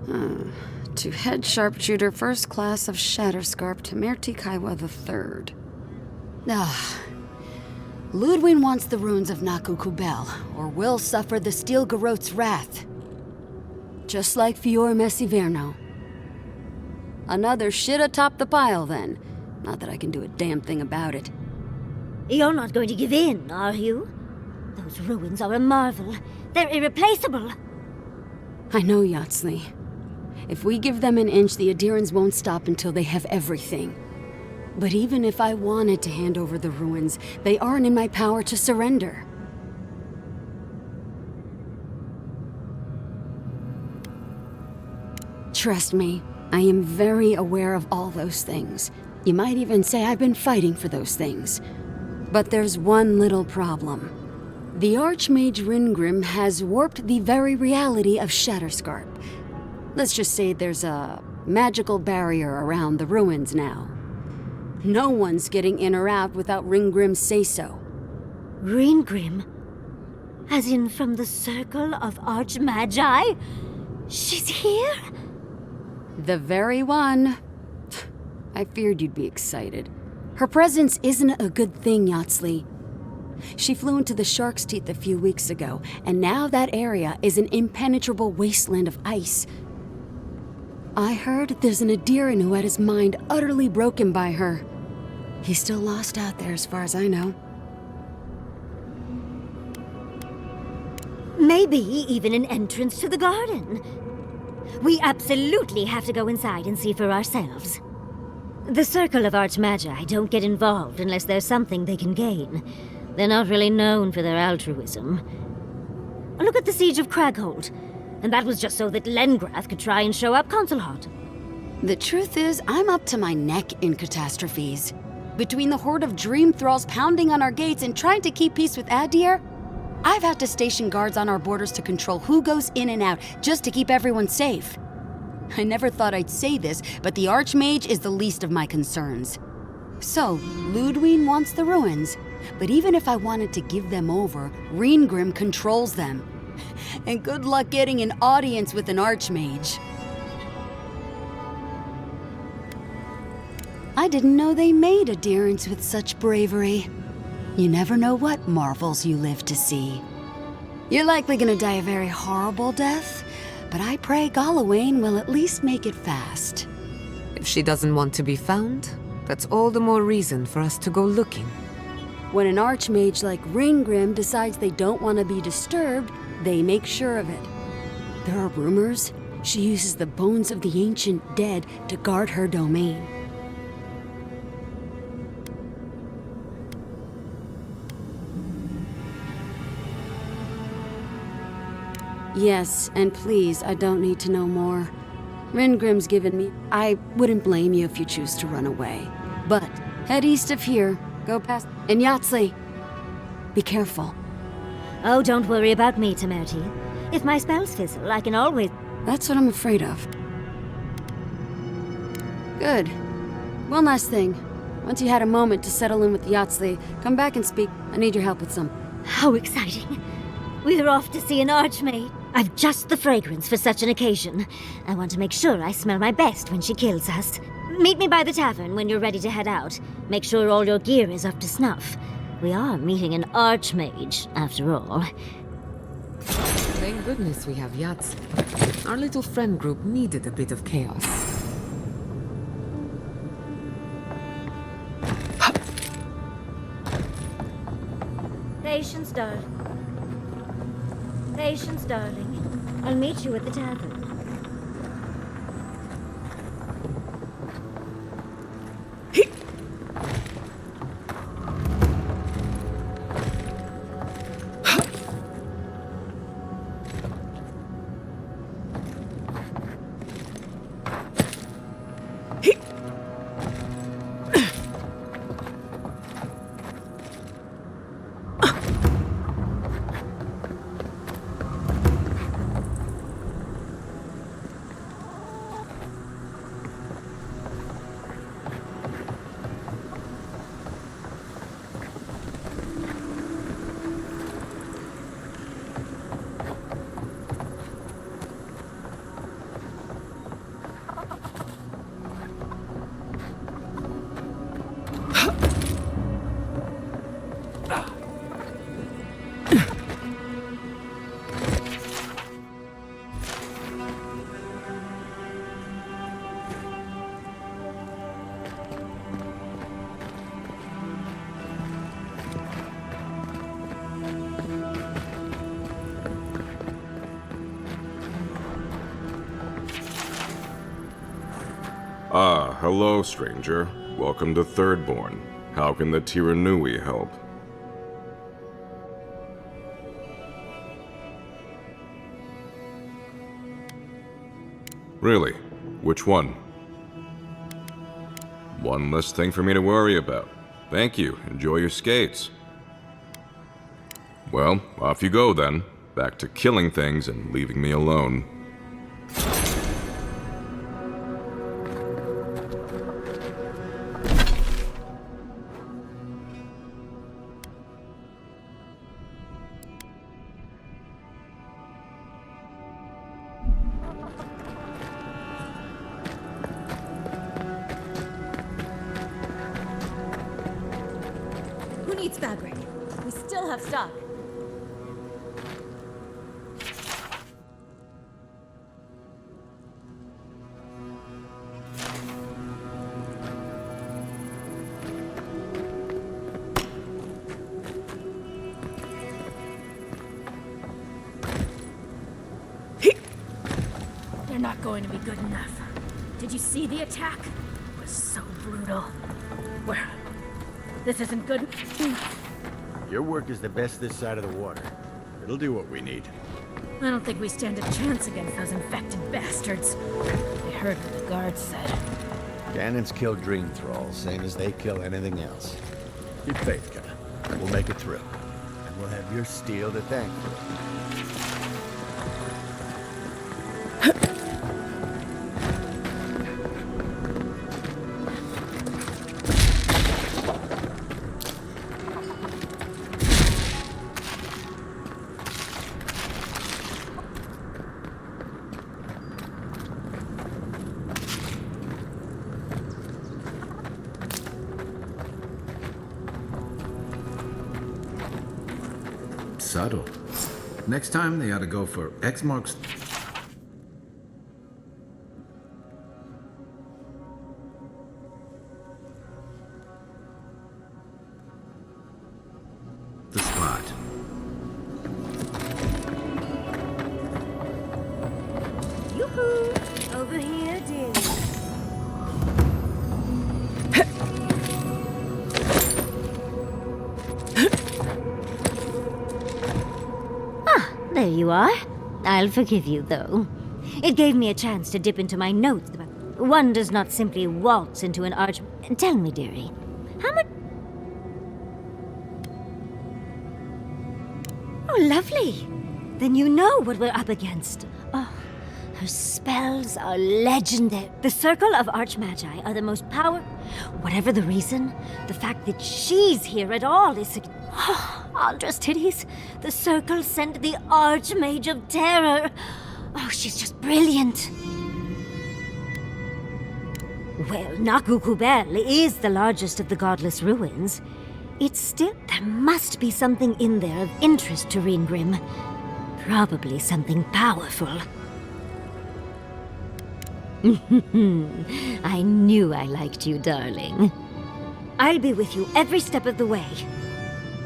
To head sharpshooter first class of Shatterscarp Temerty Kaiwa III. Ludwig wants the ruins of Naku Kubel, or will suffer the Steel Garrote's wrath. Just like Fior Messiverno. Another shit atop the pile, then. Not that I can do a damn thing about it. You're not going to give in, are you? Those ruins are a marvel. They're irreplaceable. I know, Yatsley. If we give them an inch, the Adirans won't stop until they have everything. But even if I wanted to hand over the ruins, they aren't in my power to surrender. Trust me, I am very aware of all those things. You might even say I've been fighting for those things. But there's one little problem. The Archmage Ringrim has warped the very reality of Shatterscarp. Let's just say there's a magical barrier around the ruins now. No one's getting in or out without Ringgrim's say-so. Ringrim? As in from the Circle of Archmagi? She's here? The very one. I feared you'd be excited. Her presence isn't a good thing, Yatsley. She flew into the Shark's Teeth a few weeks ago, and now that area is an impenetrable wasteland of ice. I heard there's an Adiran who had his mind utterly broken by her. He's still lost out there as far as I know. Maybe even an entrance to the garden. We absolutely have to go inside and see for ourselves. The Circle of Archmagi don't get involved unless there's something they can gain. They're not really known for their altruism. Look at the Siege of Craghold. And that was just so that Lengrath could try and show up Consul Hot. The truth is, I'm up to my neck in catastrophes. Between the horde of dream thralls pounding on our gates and trying to keep peace with Adir, I've had to station guards on our borders to control who goes in and out, just to keep everyone safe. I never thought I'd say this, but the Archmage is the least of my concerns. So, Ludwig wants the ruins, but even if I wanted to give them over, Ringrim controls them. And good luck getting an audience with an Archmage. I didn't know they made Adirans with such bravery. You never know what marvels you live to see. You're likely gonna die a very horrible death, but I pray Galawain will at least make it fast. If she doesn't want to be found, that's all the more reason for us to go looking. When an Archmage like Ringgrim decides they don't want to be disturbed, they make sure of it. There are rumors she uses the bones of the ancient dead to guard her domain. Yes, and please, I don't need to know more. Ringgrim's given me. I wouldn't blame you if you choose to run away. But head east of here, go past... And Yatsley, be careful. Oh, don't worry about me, Temerty. If my spells fizzle, I can always... That's what I'm afraid of. Good. One last thing. Once you had a moment to settle in with Yatsley, come back and speak. I need your help with something. How exciting. We're off to see an Archmage. I've just the fragrance for such an occasion. I want to make sure I smell my best when she kills us. Meet me by the tavern when you're ready to head out. Make sure all your gear is up to snuff. We are meeting an Archmage, after all. Thank goodness we have yachts. Our little friend group needed a bit of chaos. Patience, darling. Patience, darling. I'll meet you at the tavern. hello, stranger. Welcome to Thirdborn. How can the Tiranui help? Really? Which one? One less thing for me to worry about. Thank you. Enjoy your skates. Well, off you go then. Back to killing things and leaving me alone. Who needs fabric? We still have stock. They're not going to be good enough. Did you see the attack? It was so brutal. Where? This isn't good. Your work is the best this side of the water. It'll do what we need. I don't think we stand a chance against those infected bastards. I heard what the guards said. Cannons kill dream thralls, same as they kill anything else. Keep faith, Kana. We'll make it through. And we'll have your steel to thank for it. Subtle. Next time, they ought to go for X marks the spot. Yoo-hoo! Over here, dear. There you are. I'll forgive you, though. It gave me a chance to dip into my notes. One does not simply waltz into an arch... Tell me, dearie, how much... Oh, lovely. Then you know what we're up against. Oh, her spells are legendary. The Circle of Archmagi are the most power... Whatever the reason, the fact that she's here at all is... Oh, Aldra's titties. The Circle sent the Archmage of Terror. Oh, she's just brilliant. Well, Nakukubel is the largest of the godless ruins. It's still... There must be something in there of interest to Reengrim. Probably something powerful. I knew I liked you, darling. I'll be with you every step of the way.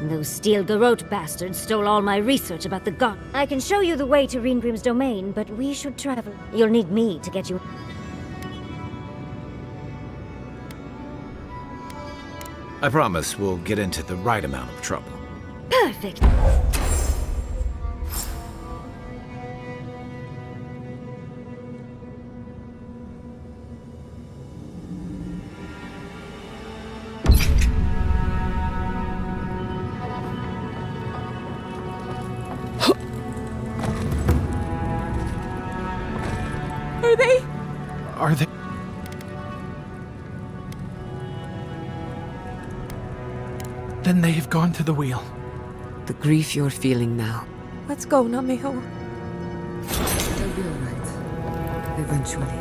Those Steel Garrote bastards stole all my research about the god. I can show you the way to Reengrim's domain, but we should travel. You'll need me to get you... I promise we'll get into the right amount of trouble. Perfect. Are they? Then they have gone to the wheel. The grief you're feeling now. Let's go, Namiho. They'll be alright. Eventually.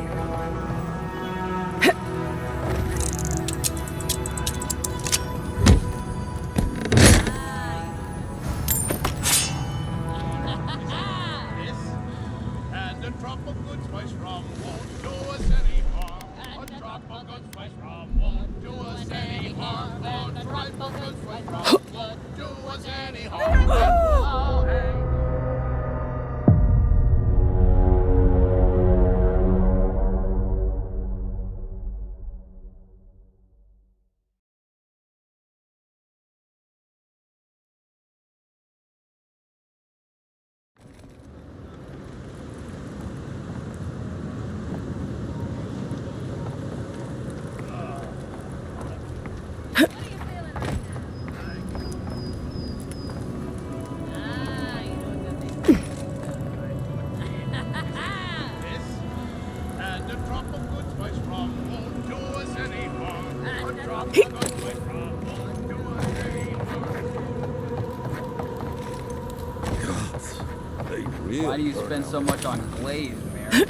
Why do you spend so much on glaze, Mary?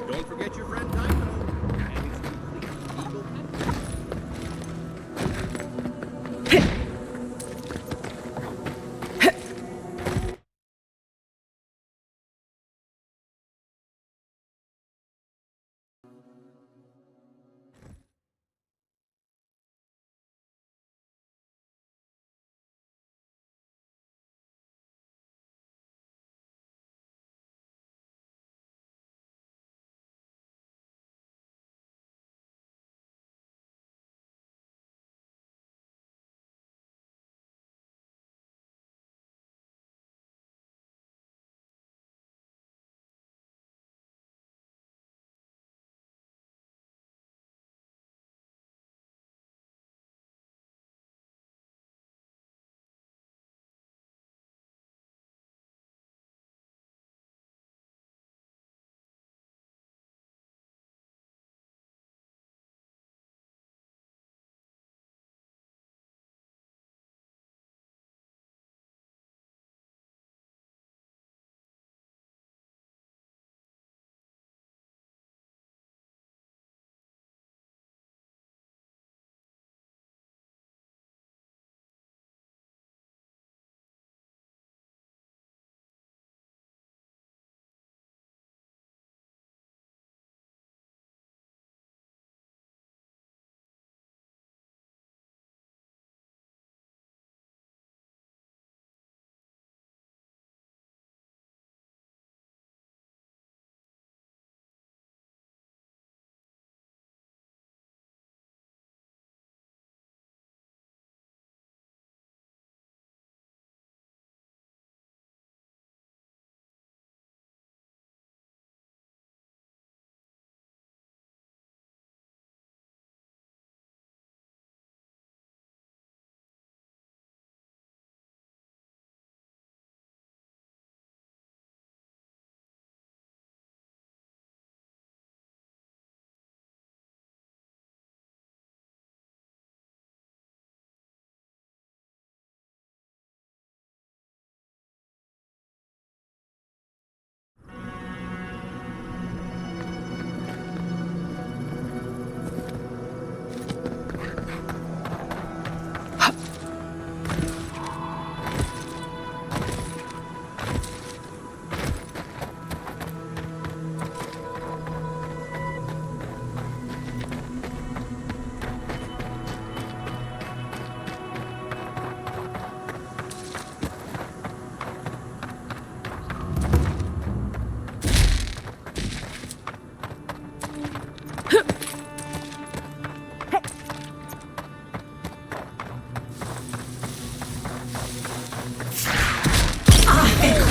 Don't forget your friend Tycho.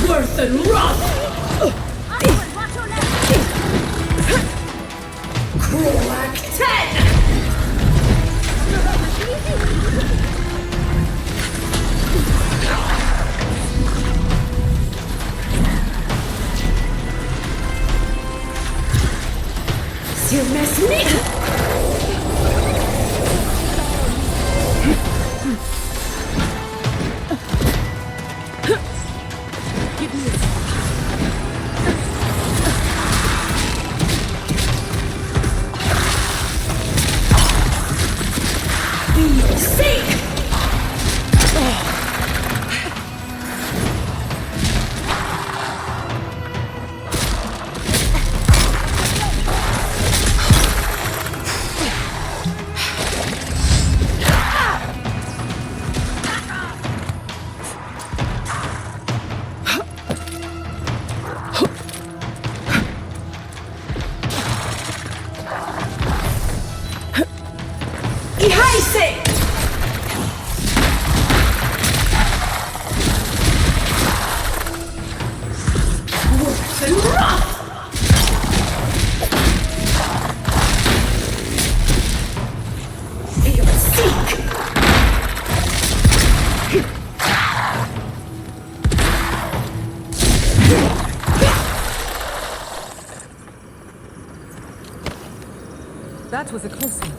Worth and rough! Crack 10! You mess me! Rising! That was a close one.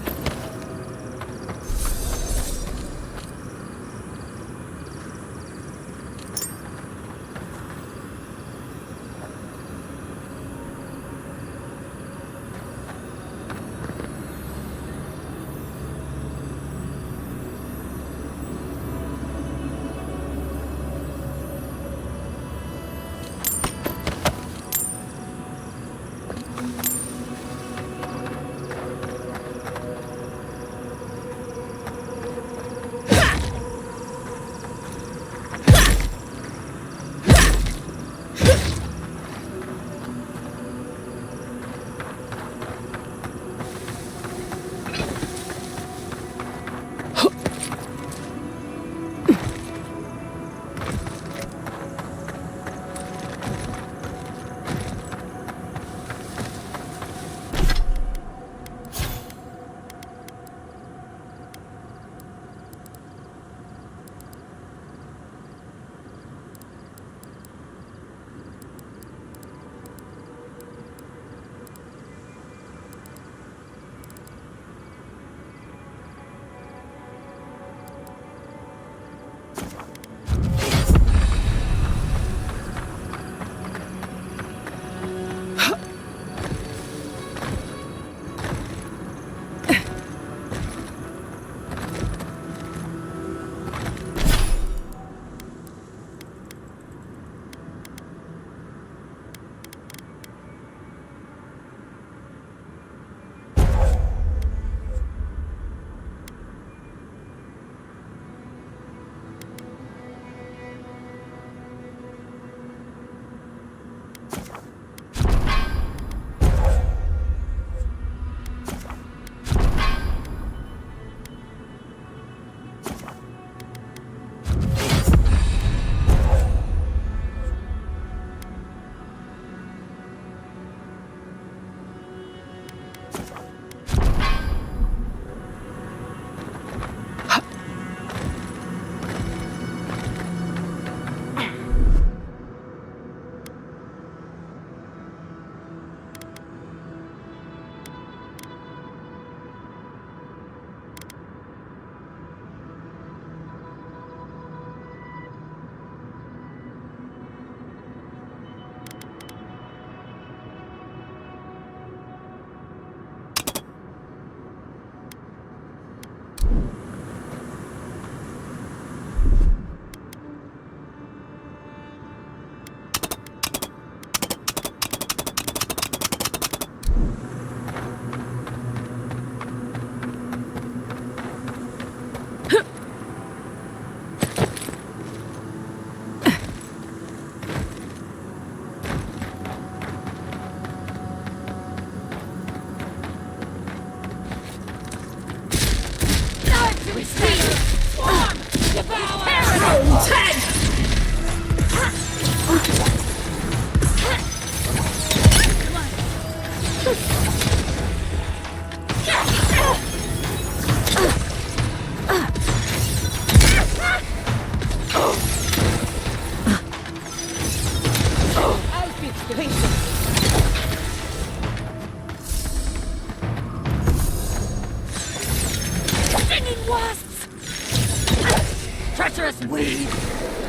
Treacherous weed!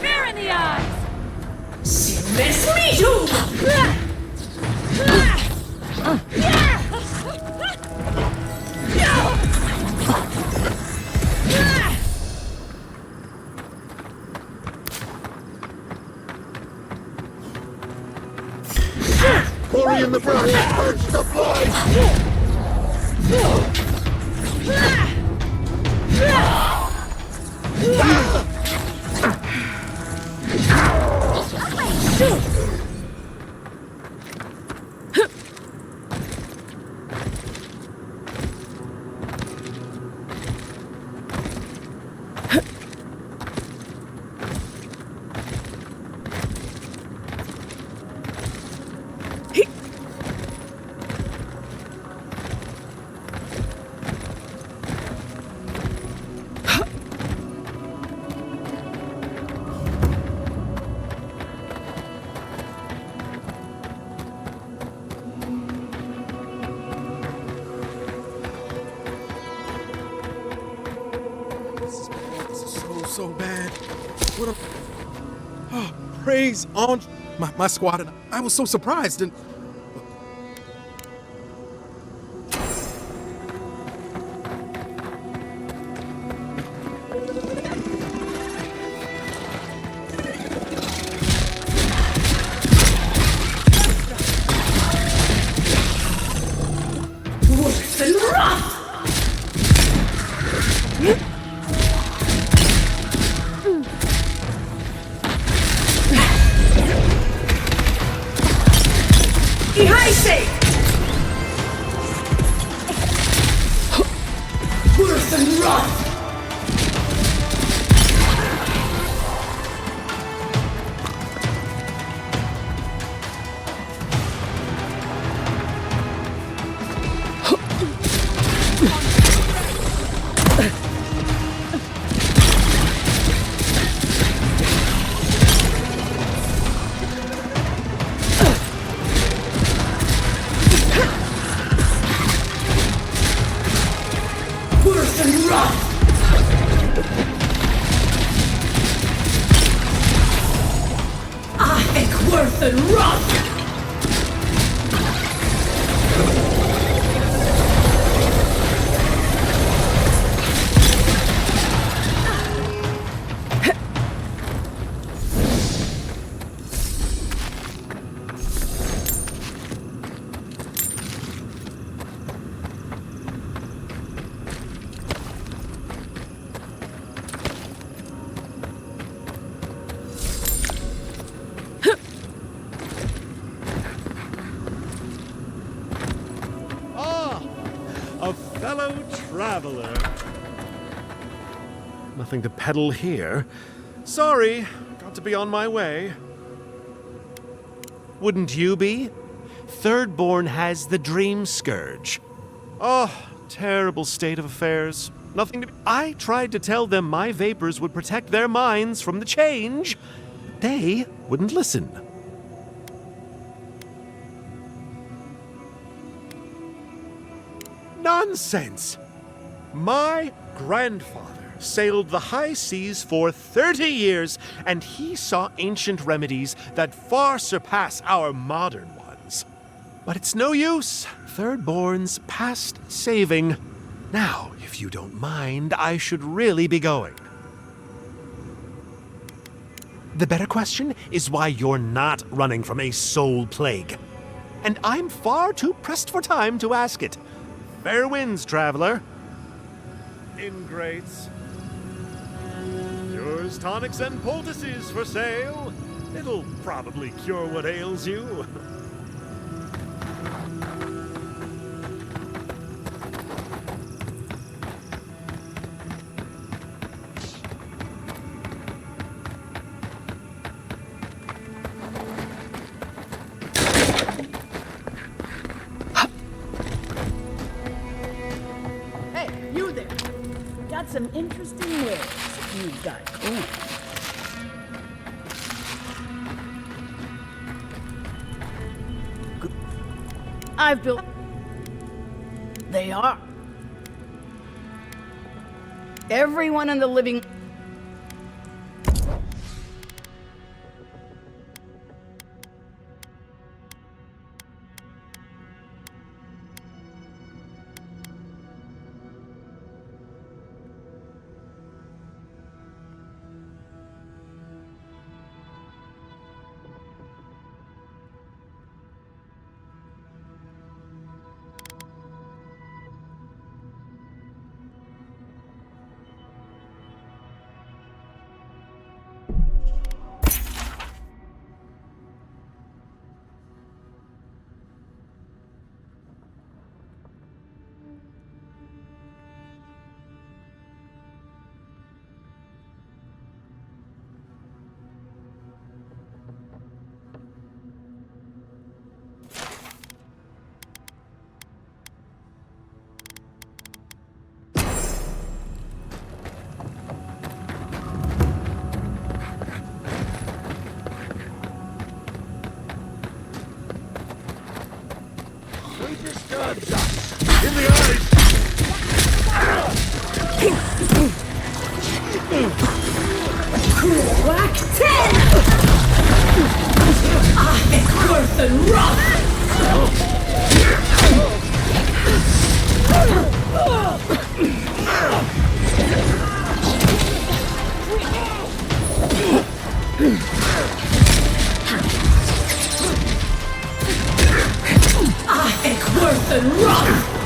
Fear in the eyes! Sinless me! Glory in the brush! Purge the blood! so bad. What a... Oh, praise on my squad, and I was so surprised and... A fellow traveler. Nothing to peddle here. Sorry, got to be on my way. Wouldn't you be? Thirdborn has the Dream Scourge. Oh, terrible state of affairs. Nothing to... I tried to tell them my vapors would protect their minds from the change. They wouldn't listen. Nonsense! My grandfather sailed the high seas for 30 years, and he saw ancient remedies that far surpass our modern ones. But it's no use. Thirdborn's past saving. Now, if you don't mind, I should really be going. The better question is why you're not running from a soul plague. And I'm far too pressed for time to ask it. Fair winds, traveler. Ingrates. Cures, tonics, and poultices for sale. It'll probably cure what ails you. Some interesting wares if you've got coin. I've built... They are. Everyone in the living... and rough! Worth and rough!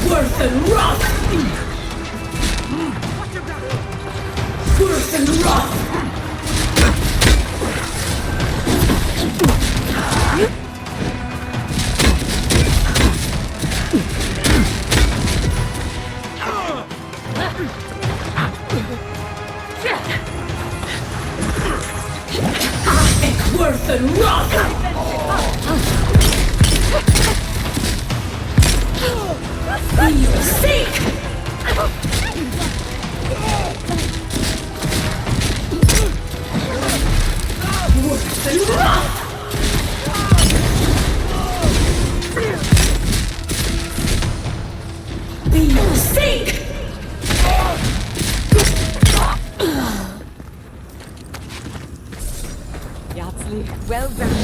Worth and rough! Worth and rough! Worth and rough! Feel sick! Worth and rough! Feel sick! Yahtzee, well done.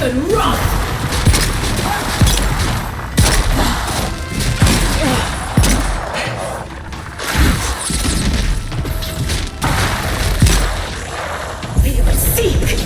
and run! We will seek!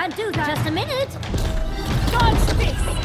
Can't do that. Just a minute. Dodge this!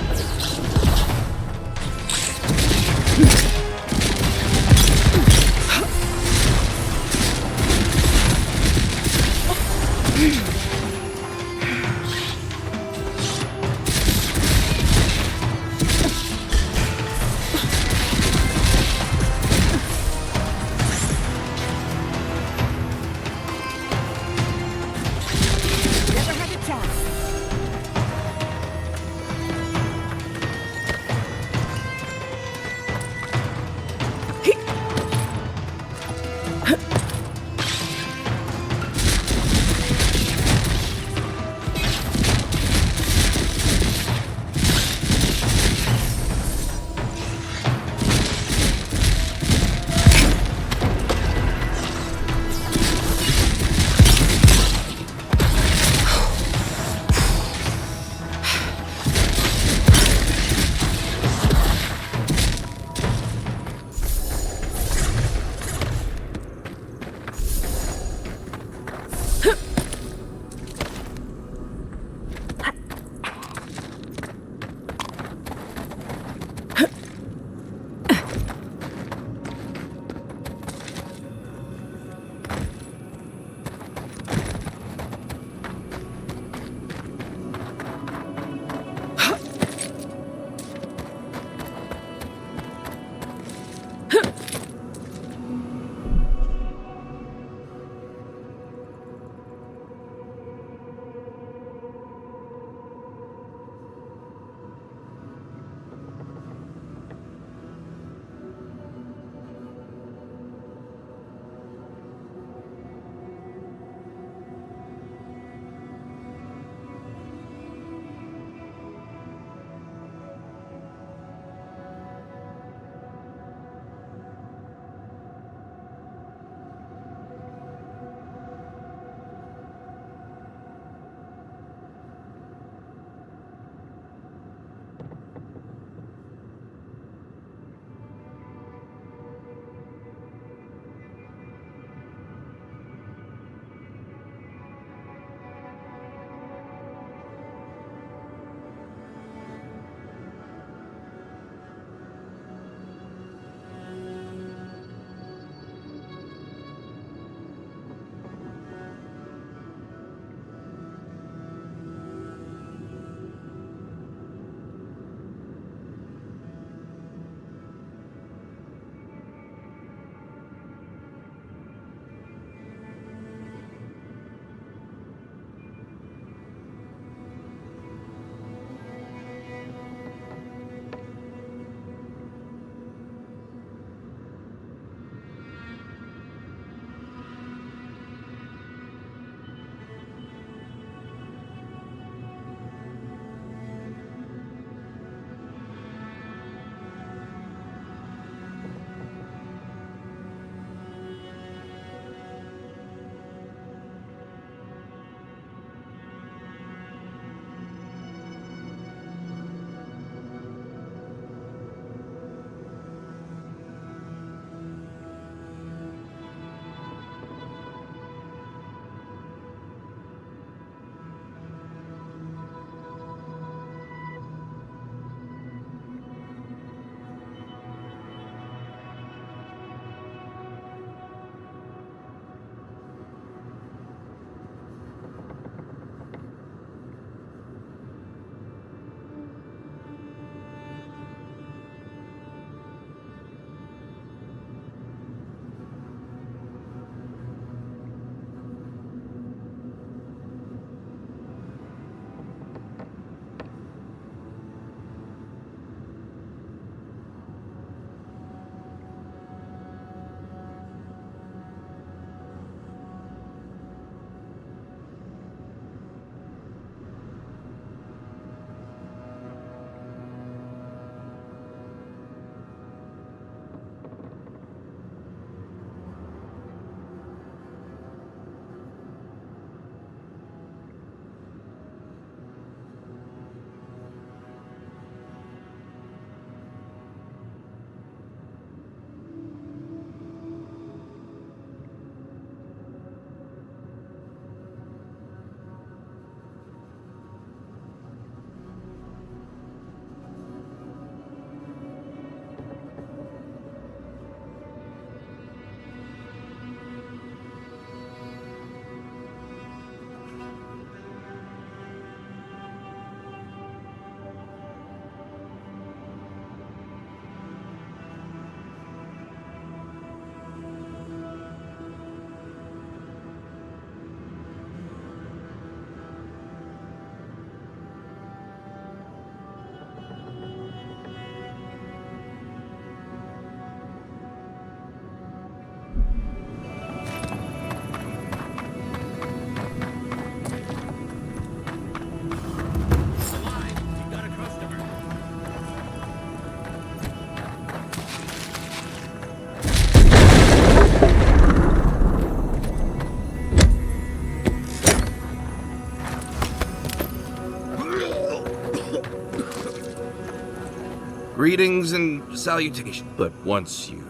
Greetings and salutations. But once you...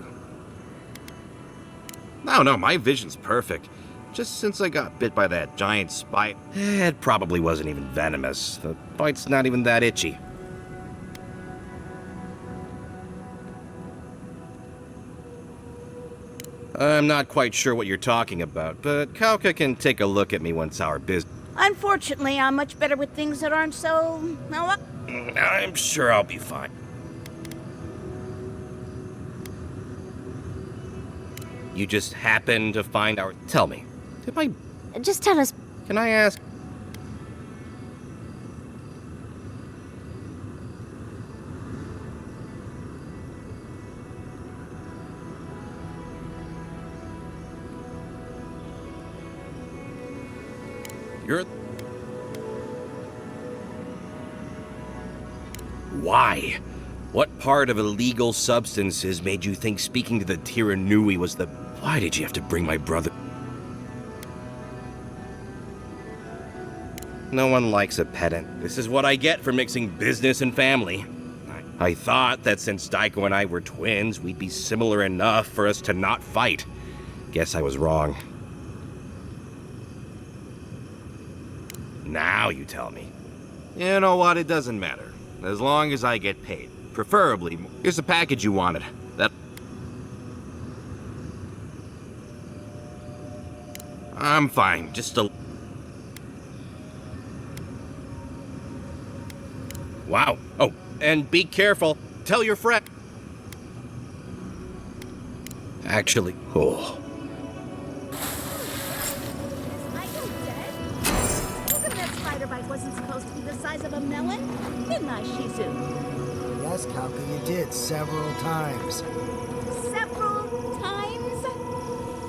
No, my vision's perfect. Just since I got bit by that giant spider, it probably wasn't even venomous. The bite's not even that itchy. I'm not quite sure what you're talking about, but Kauka can take a look at me once our business... Unfortunately, I'm much better with things that aren't so... Well, I'm sure I'll be fine. You just happened to find our... Tell me, did I... Just tell us. Can I ask... You're... Why? What part of illegal substances made you think speaking to the Tiranui was the... Why did you have to bring my brother... No one likes a pedant. This is what I get for mixing business and family. I thought that since Daiko and I were twins, we'd be similar enough for us to not fight. Guess I was wrong. Now you tell me. You know what? It doesn't matter. As long as I get paid. Preferably, here's the package you wanted. That... I'm fine. Just a... Wow. Oh, and be careful. Tell your friend. Actually, oh. that spider bite wasn't supposed to be the size of a melon? Didn't I, Shizu? Yes, Kauka, you did several times. Several times?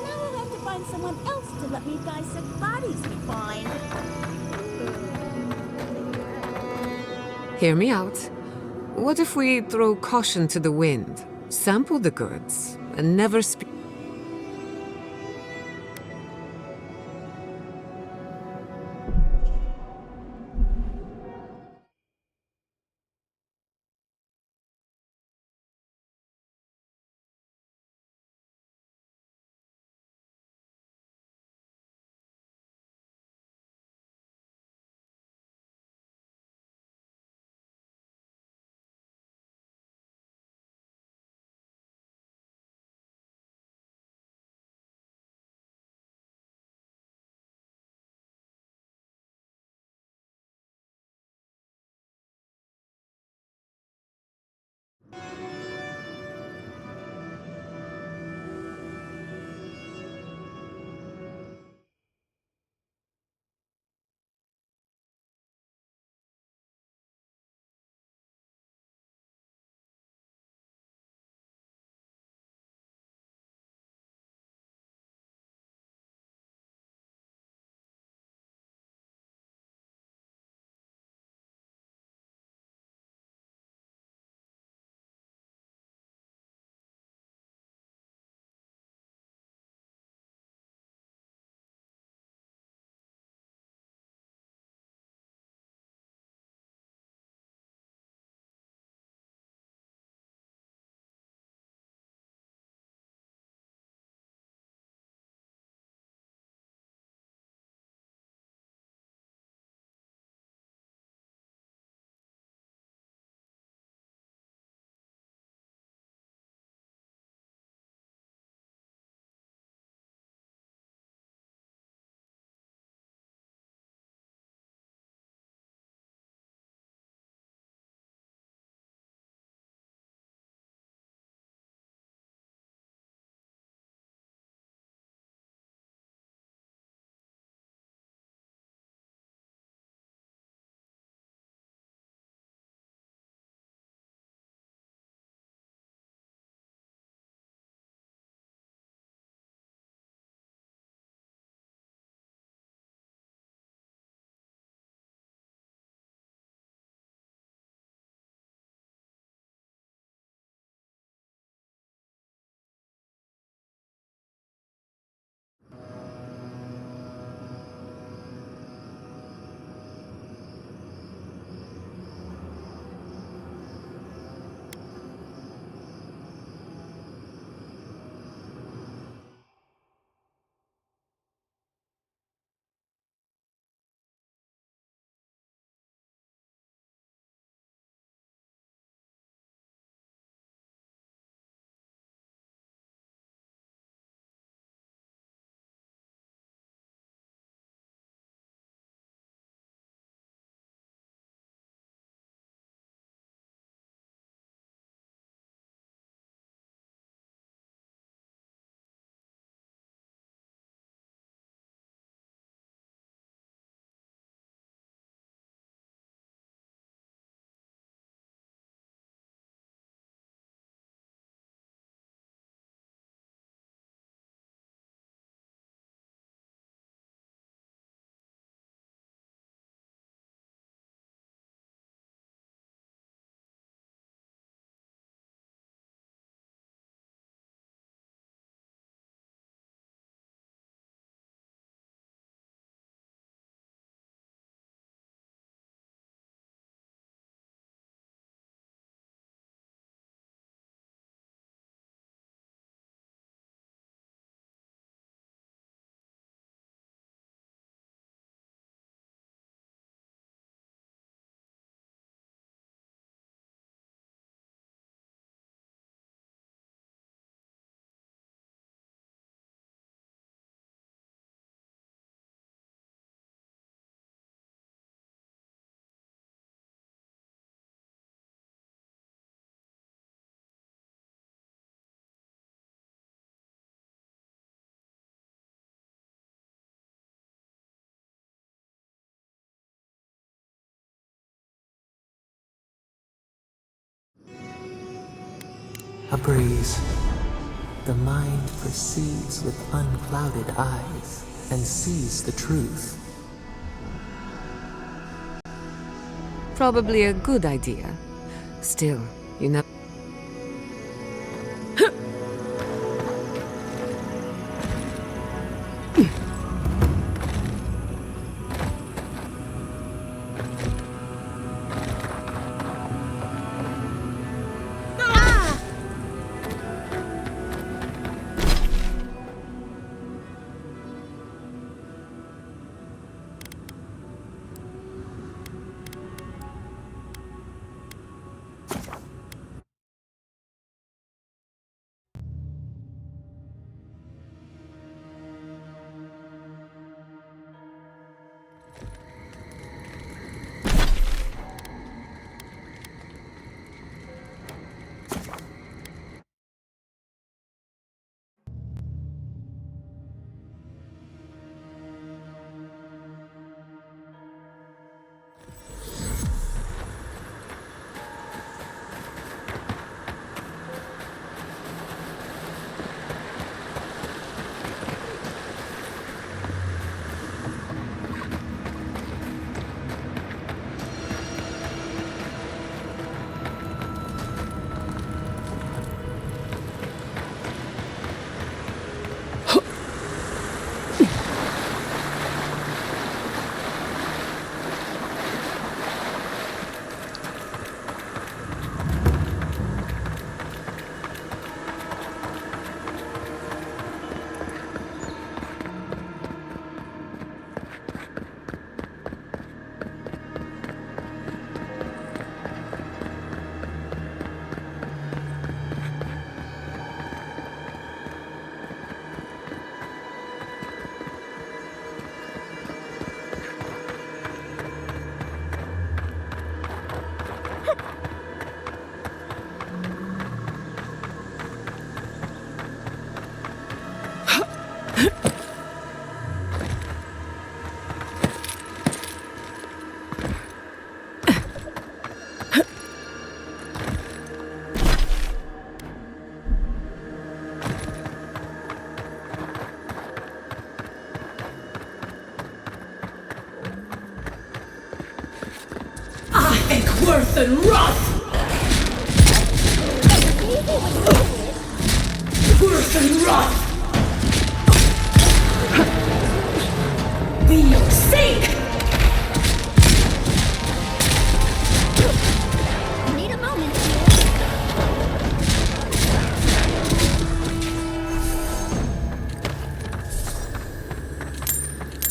Now I'll have to find someone else to let me dissect bodies we find. Hear me out. What if we throw caution to the wind, sample the goods, and never speak? A breeze. The mind perceives with unclouded eyes and sees the truth. Probably a good idea. Still, you know. Worth and Roth! Worth and Roth! Be your sake! Need a moment.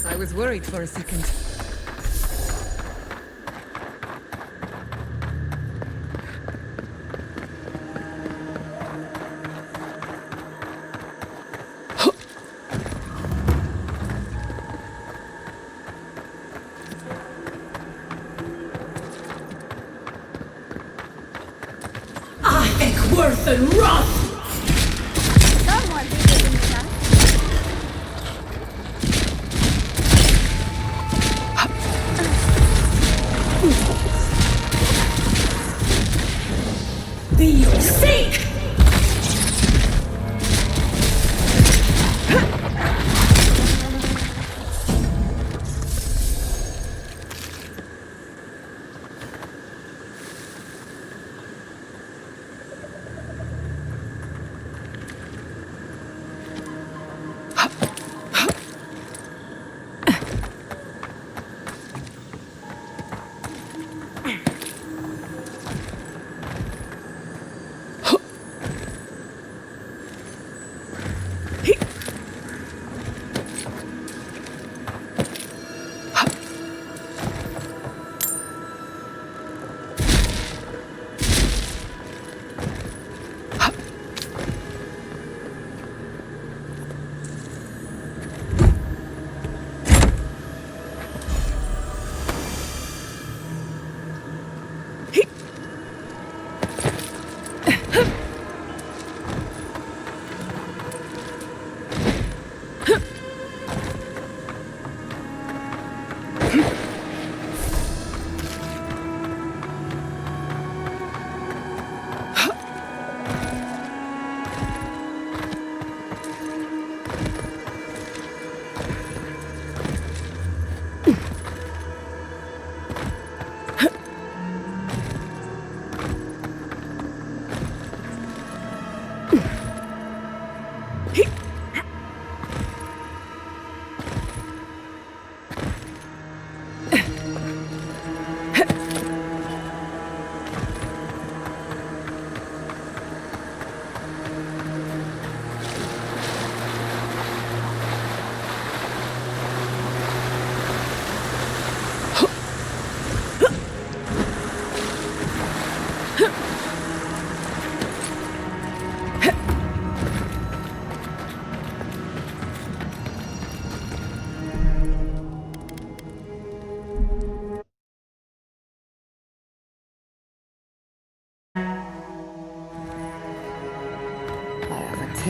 I was worried for a second. Worth and Roth! Someone bigger than us. Be your sake!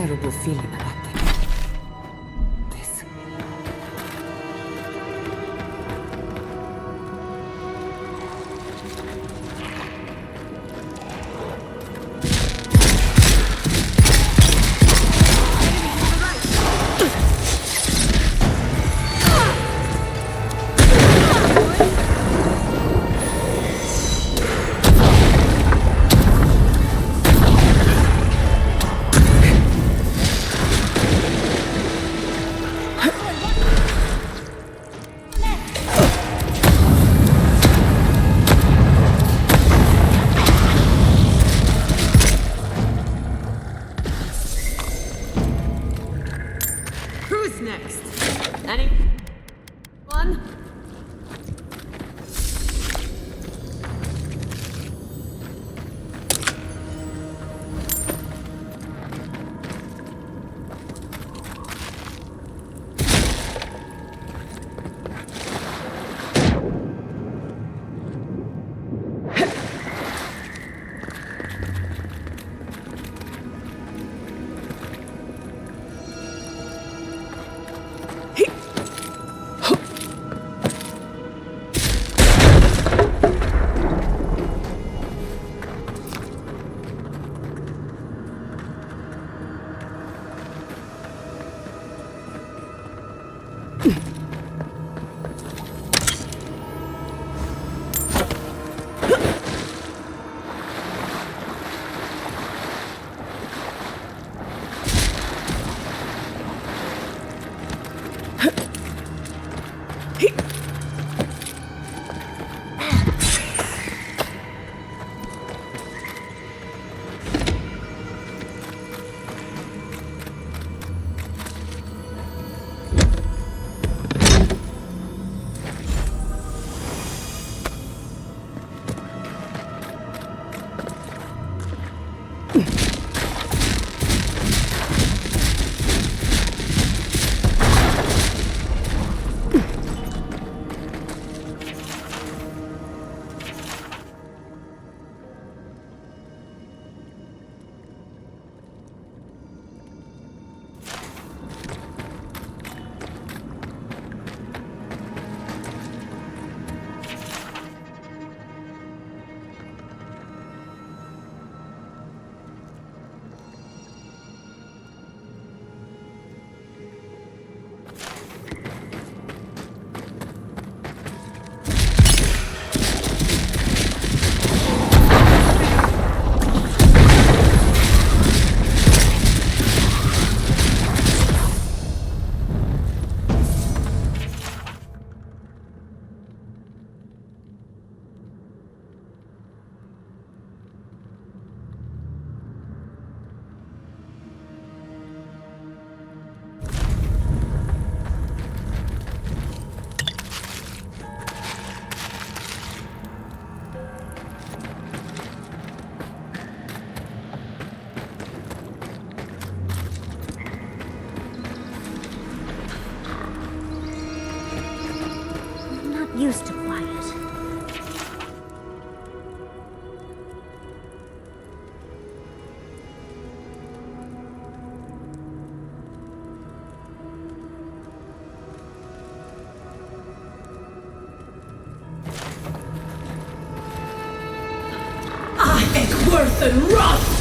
terrible feeling about them. This. Who's next? Anyone? Used to quiet. Worth and Roth!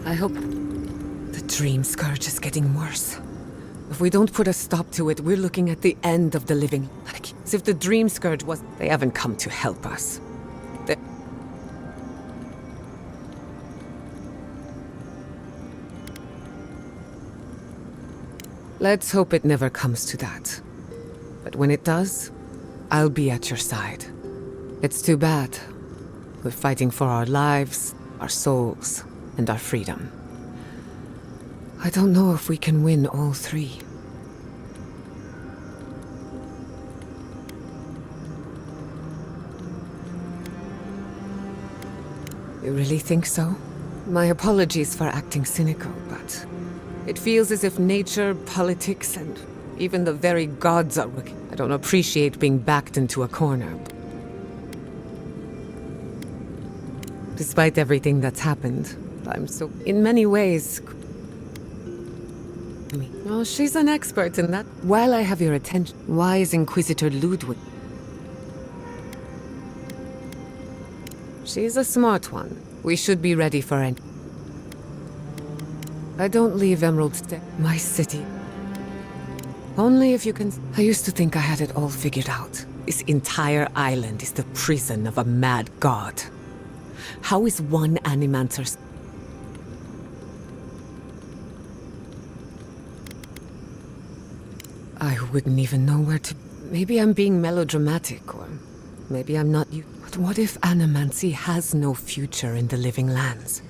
I hope the dream scourge is getting worse. If we don't put a stop to it, we're looking at the end of the living. Like, as if the dream scourge was... They haven't come to help us. Let's hope it never comes to that. But when it does, I'll be at your side. It's too bad. We're fighting for our lives, our souls, and our freedom. I don't know if we can win all three. You really think so? My apologies for acting cynical, but it feels as if nature, politics, and even the very gods are working. I don't appreciate being backed into a corner. Despite everything that's happened, I'm so, in many ways... Oh, she's an expert in that. While I have your attention, why is Inquisitor Ludwig? She's a smart one. We should be ready for it. I don't leave Emerald my city. Only if you can... I used to think I had it all figured out. This entire island is the prison of a mad god. How is one Animancer... I wouldn't even know where to... Maybe I'm being melodramatic, or maybe I'm not you. But what if animancy has no future in the living lands?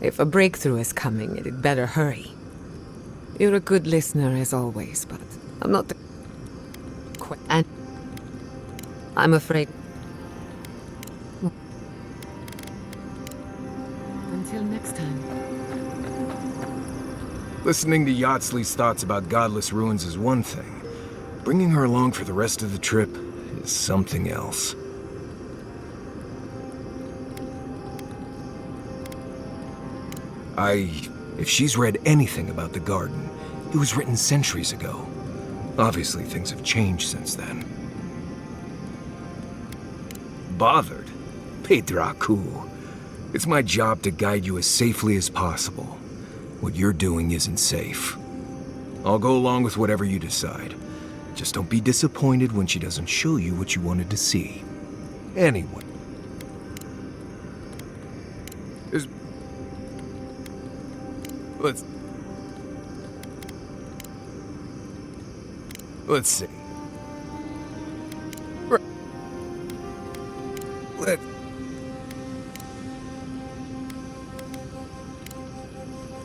If a breakthrough is coming, it'd better hurry. You're a good listener as always, but I'm not the... And I'm afraid... Until next time. Listening to Yardsley's thoughts about godless ruins is one thing. Bringing her along for the rest of the trip is something else. If she's read anything about the garden, it was written centuries ago. Obviously, things have changed since then. Bothered? Pedraku. It's my job to guide you as safely as possible. What you're doing isn't safe. I'll go along with whatever you decide. Just don't be disappointed when she doesn't show you what you wanted to see. Anyway. Let's see.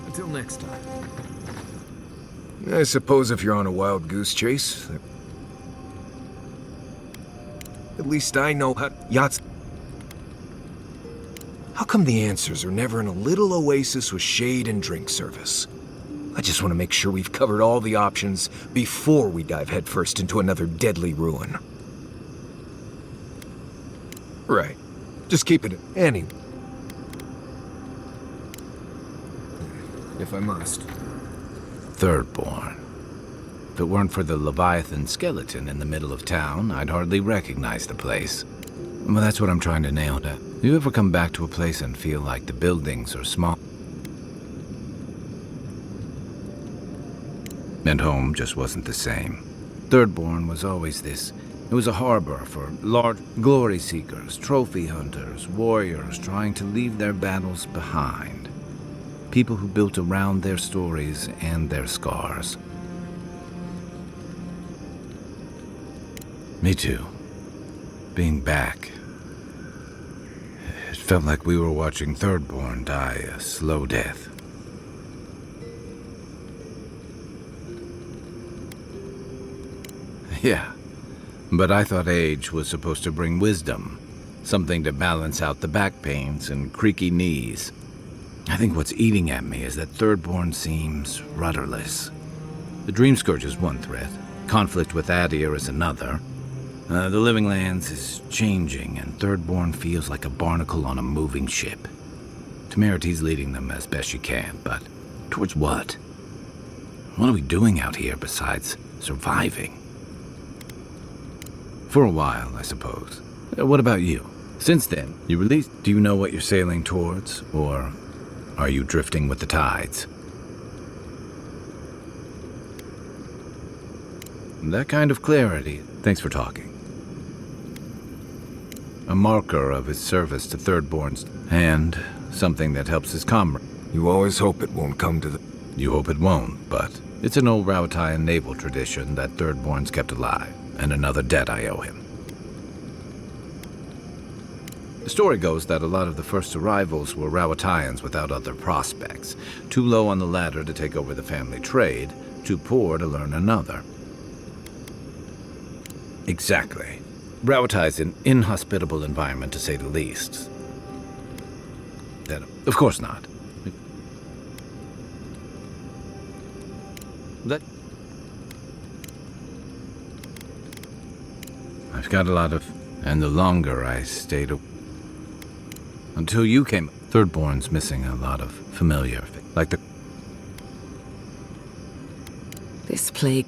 Until next time. I suppose if you're on a wild goose chase, at least I know how yachts. How come the answers are never in a little oasis with shade and drink service? I just want to make sure we've covered all the options before we dive headfirst into another deadly ruin. Right. Just keep it any. If I must. Thirdborn. If it weren't for the Leviathan skeleton in the middle of town, I'd hardly recognize the place. Well, that's what I'm trying to nail down. You ever come back to a place and feel like the buildings are small? And home just wasn't the same. Thirdborn was always this. It was a harbor for large glory seekers, trophy hunters, warriors trying to leave their battles behind. People who built around their stories and their scars. Me too. Being back. It felt like we were watching Thirdborn die a slow death. Yeah, but I thought age was supposed to bring wisdom. Something to balance out the back pains and creaky knees. I think what's eating at me is that Thirdborn seems rudderless. The Dream Scourge is one threat. Conflict with Adir is another. The Living Lands is changing, and Thirdborn feels like a barnacle on a moving ship. Temeriti's leading them as best she can, but towards what? What are we doing out here besides surviving? For a while, I suppose. What about you? Since then, you released. Do you know what you're sailing towards, or are you drifting with the tides? That kind of clarity. Thanks for talking. A marker of his service to Thirdborn's, and something that helps his comrade. You always hope it won't come to the... You hope it won't, but it's an old Rauatayan naval tradition that Thirdborn's kept alive, and another debt I owe him. The story goes that a lot of the first arrivals were Rauatayans without other prospects, too low on the ladder to take over the family trade, too poor to learn another. Exactly. Rauatai's an inhospitable environment, to say the least. That, of course not. That... I've got a lot of... And the longer I stayed... Until you came... Thirdborn's missing a lot of familiar... Like the... This plague...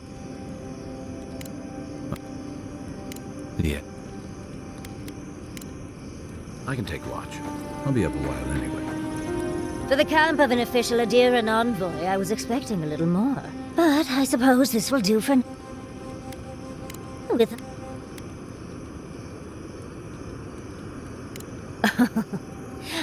Yeah. I can take watch. I'll be up a while anyway. For the camp of an official Adiran envoy, I was expecting a little more. But I suppose this will do for... With...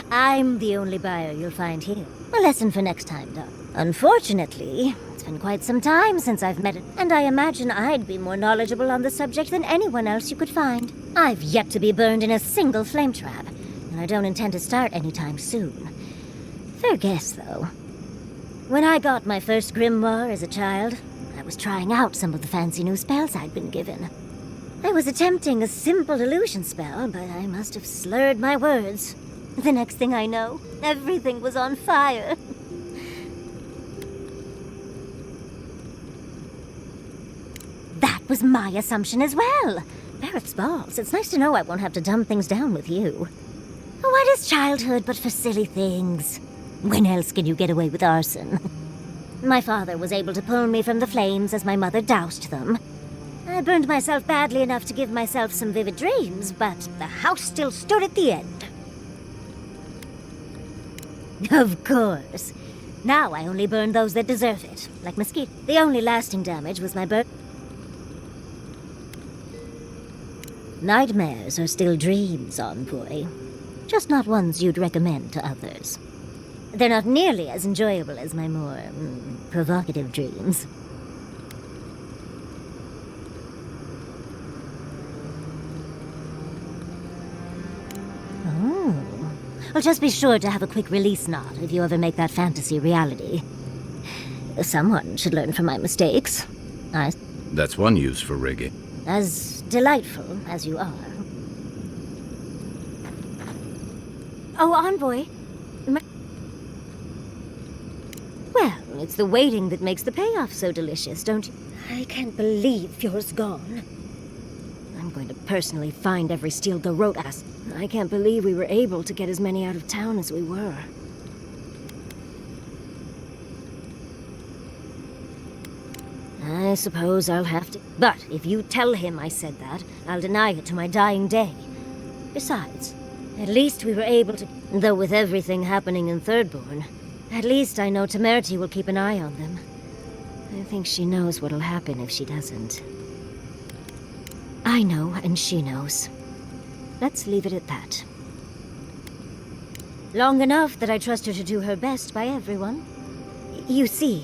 I'm the only buyer you'll find here. A lesson for next time, Doc. Unfortunately, it's been quite some time since I've met it, and I imagine I'd be more knowledgeable on the subject than anyone else you could find. I've yet to be burned in a single flame trap, and I don't intend to start anytime soon. Fair guess, though. When I got my first grimoire as a child, I was trying out some of the fancy new spells I'd been given. I was attempting a simple illusion spell, but I must have slurred my words. The next thing I know, everything was on fire. That was my assumption as well. Barrett's balls. It's nice to know I won't have to dumb things down with you. What is childhood but for silly things? When else can you get away with arson? My father was able to pull me from the flames as my mother doused them. I burned myself badly enough to give myself some vivid dreams, but the house still stood at the end. Of course. Now I only burn those that deserve it, like mesquite. The only lasting damage was my Nightmares are still dreams, envoy. Just not ones you'd recommend to others. They're not nearly as enjoyable as my more provocative dreams. Oh. Well, just be sure to have a quick release knot if you ever make that fantasy reality. Someone should learn from my mistakes. That's one use for rigging. As delightful as you are. Oh, Envoy. Well, it's the waiting that makes the payoff so delicious, don't you? I can't believe Fjord's gone. I'm going to personally find every steel garrote ass. I can't believe we were able to get as many out of town as we were. I suppose I'll have to. But if you tell him I said that, I'll deny it to my dying day. Besides, at least we were able to. Though with everything happening in Thirdborn, at least I know Temerity will keep an eye on them. I think she knows what'll happen if she doesn't. I know, and she knows. Let's leave it at that. Long enough that I trust her to do her best by everyone. You see,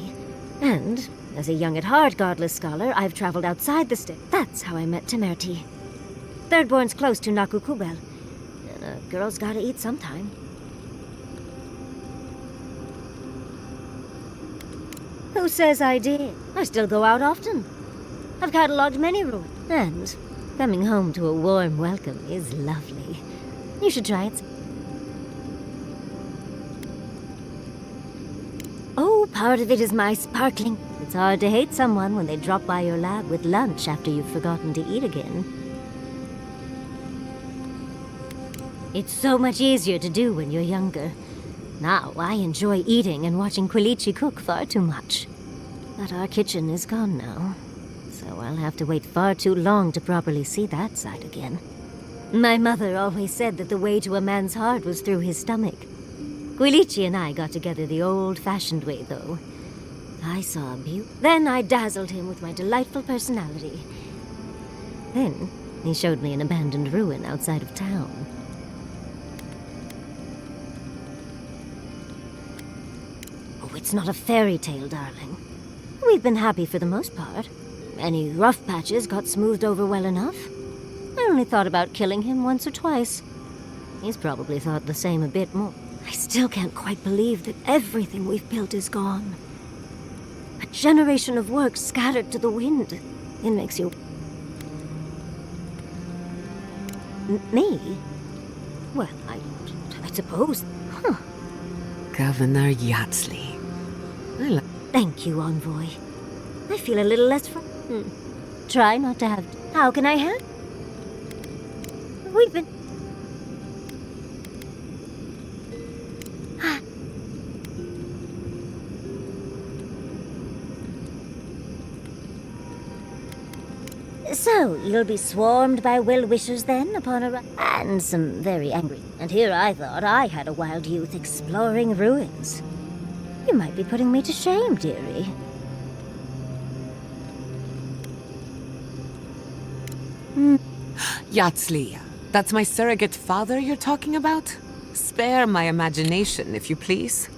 and as a young-at-heart godless scholar, I've traveled outside the state. That's how I met Temerity. Thirdborn's close to Nakukubel. And a girl's gotta eat sometime. Who says I did? I still go out often. I've catalogued many ruins. And coming home to a warm welcome is lovely. You should try it. Oh, part of it is my sparkling. It's hard to hate someone when they drop by your lab with lunch after you've forgotten to eat again. It's so much easier to do when you're younger. Now, I enjoy eating and watching Quilici cook far too much. But our kitchen is gone now, so I'll have to wait far too long to properly see that side again. My mother always said that the way to a man's heart was through his stomach. Quilici and I got together the old-fashioned way, though. I saw a beaut. Then I dazzled him with my delightful personality. Then he showed me an abandoned ruin outside of town. Oh, it's not a fairy tale, darling. We've been happy for the most part. Any rough patches got smoothed over well enough. I only thought about killing him once or twice. He's probably thought the same a bit more. I still can't quite believe that everything we've built is gone. A generation of work scattered to the wind. It makes you... Me? Well, I suppose... Huh. Governor Yatsley. Thank you, Envoy. I feel a little less Try not to have... How can I help? We've been... So, you'll be swarmed by well-wishers then, upon a... And some very angry. And here I thought I had a wild youth exploring ruins. You might be putting me to shame, dearie. Yatsley, that's my surrogate father you're talking about? Spare my imagination, if you please.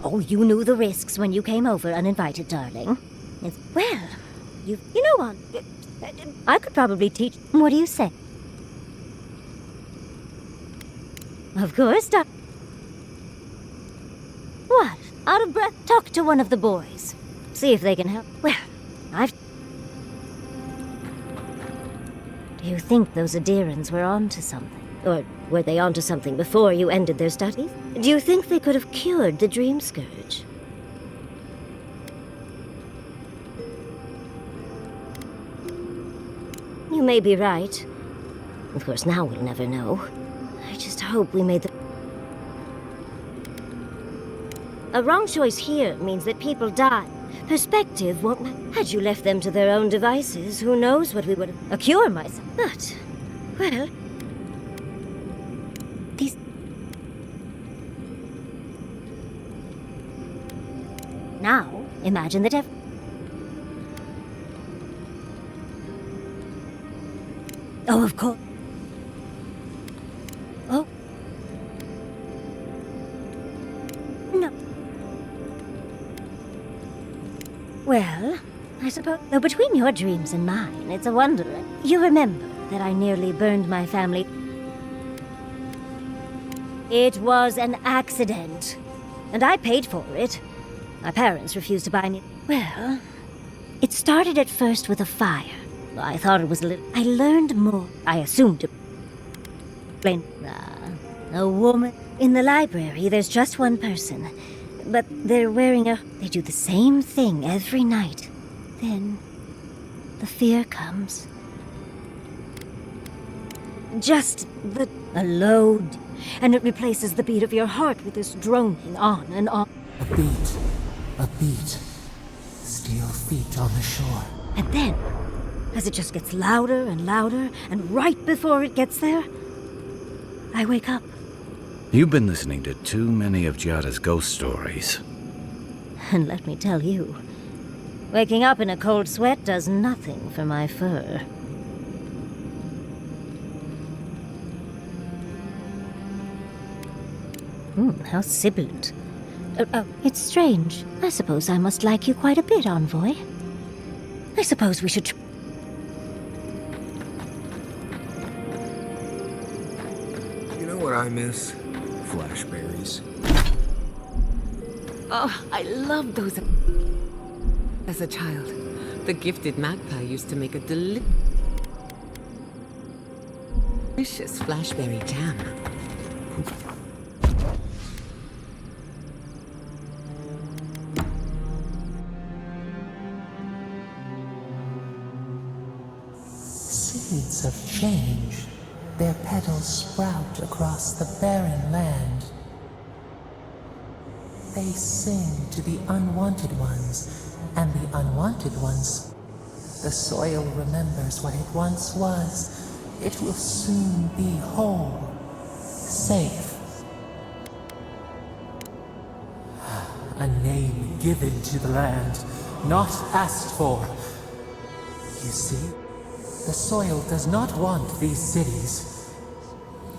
Oh, you knew the risks when you came over uninvited, darling. Well, you know what? I could probably teach... What do you say? Of course, What? Out of breath? Talk to one of the boys. See if they can help. Well, Do you think those Adirans were onto something? Or were they onto something before you ended their studies? Do you think they could have cured the Dream Scourge? You may be right. Of course, now we'll never know. I just hope we made the... A wrong choice here means that people die. Perspective won't... Had you left them to their own devices, who knows what we would have... A cure, myself. But, well... These... Now, imagine that Oh, of course. Oh. No. Well, I suppose... Though between your dreams and mine, it's a wonder. You remember that I nearly burned my family... It was an accident. And I paid for it. My parents refused to buy me... Well, it started at first with a fire. I thought it was a little... I learned more. I assumed to... A woman. In the library, there's just one person. But they're wearing a... They do the same thing every night. Then... the fear comes. Just a load. And it replaces the beat of your heart with this droning on and on. A beat. Steel feet on the shore. And then, as it just gets louder and louder, and right before it gets there, I wake up. You've been listening to too many of Giada's ghost stories. And let me tell you, waking up in a cold sweat does nothing for my fur. How sibilant. It's strange. I suppose I must like you quite a bit, Envoy. I suppose we should... You know what I miss? Flashberries. Oh, I loved those. As a child, the gifted magpie used to make a delicious flashberry jam. Seeds of change, their petals sprout across the barren land. They sing to the unwanted ones, and the unwanted ones. The soil remembers what it once was. It will soon be whole, safe. A name given to the land, not asked for. You see? The soil does not want these cities.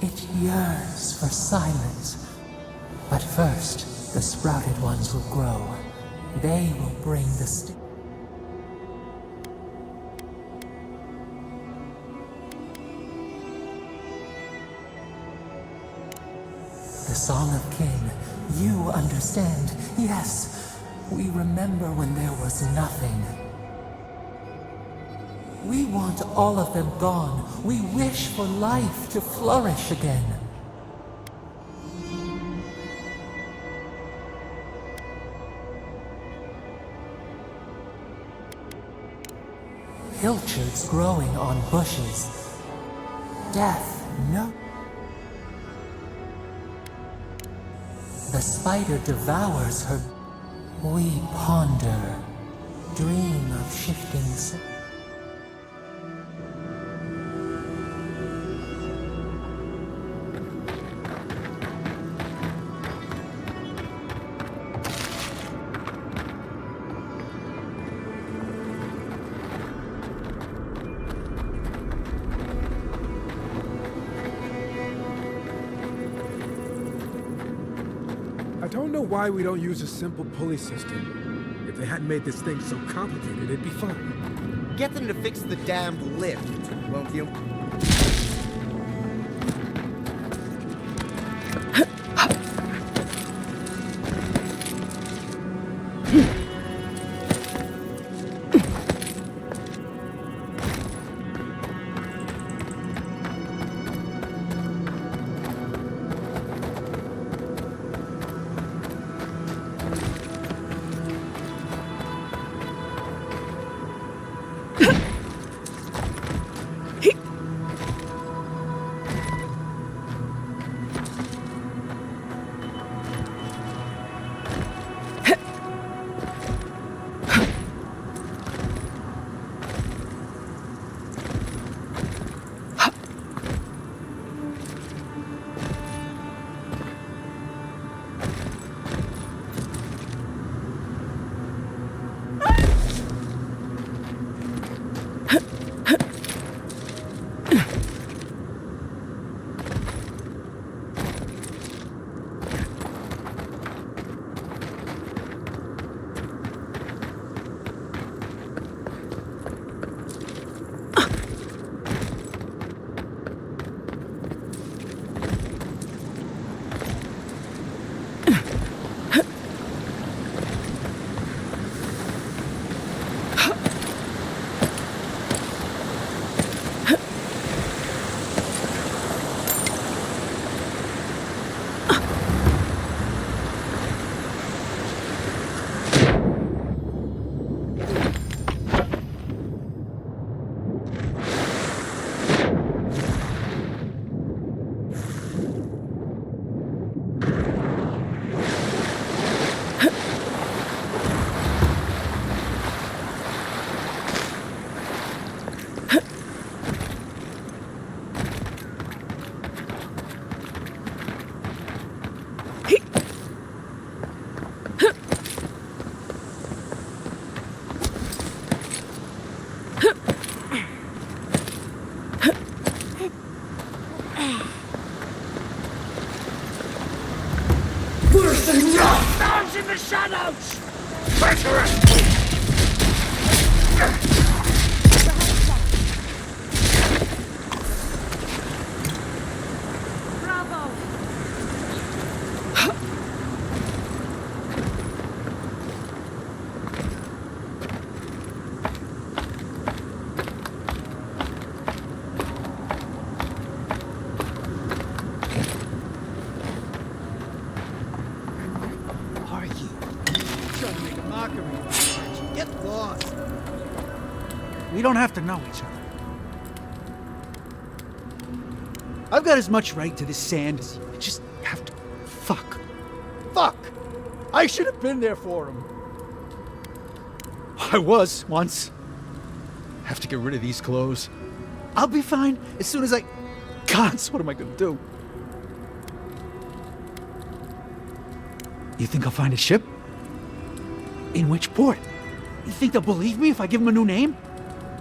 It yearns for silence. But first, the sprouted ones will grow. They will bring the The Song of King. You understand. Yes, we remember when there was nothing. We want all of them gone. We wish for life to flourish again. Pilchards growing on bushes. Death, no. The spider devours her. We ponder, dream of shifting. I don't know why we don't use a simple pulley system. If they hadn't made this thing so complicated, it'd be fun. Get them to fix the damned lift, won't you? worse than rough! Those in the shadows! Treacherous! Get lost. We don't have to know each other. I've got as much right to this sand as you. I just have to... Fuck. Fuck! I should have been there for him. I was, once. Have to get rid of these clothes. I'll be fine as soon as I... Gods, what am I gonna do? You think I'll find a ship? In which port? You think they'll believe me if I give them a new name?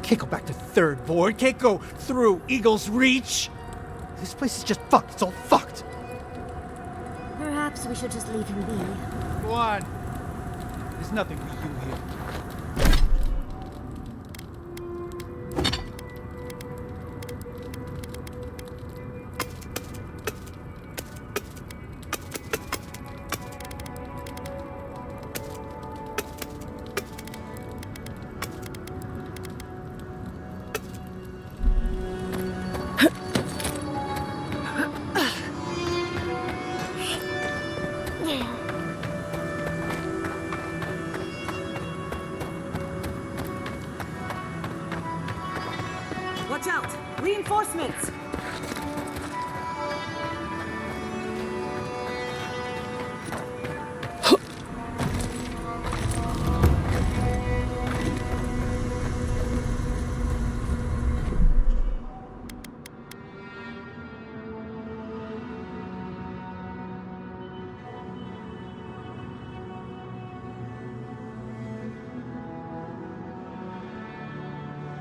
Can't go back to Third Board. Can't go through Eagle's Reach. This place is just fucked. It's all fucked. Perhaps we should just leave him be. Go on. There's nothing we do here. Watch out! Reinforcements!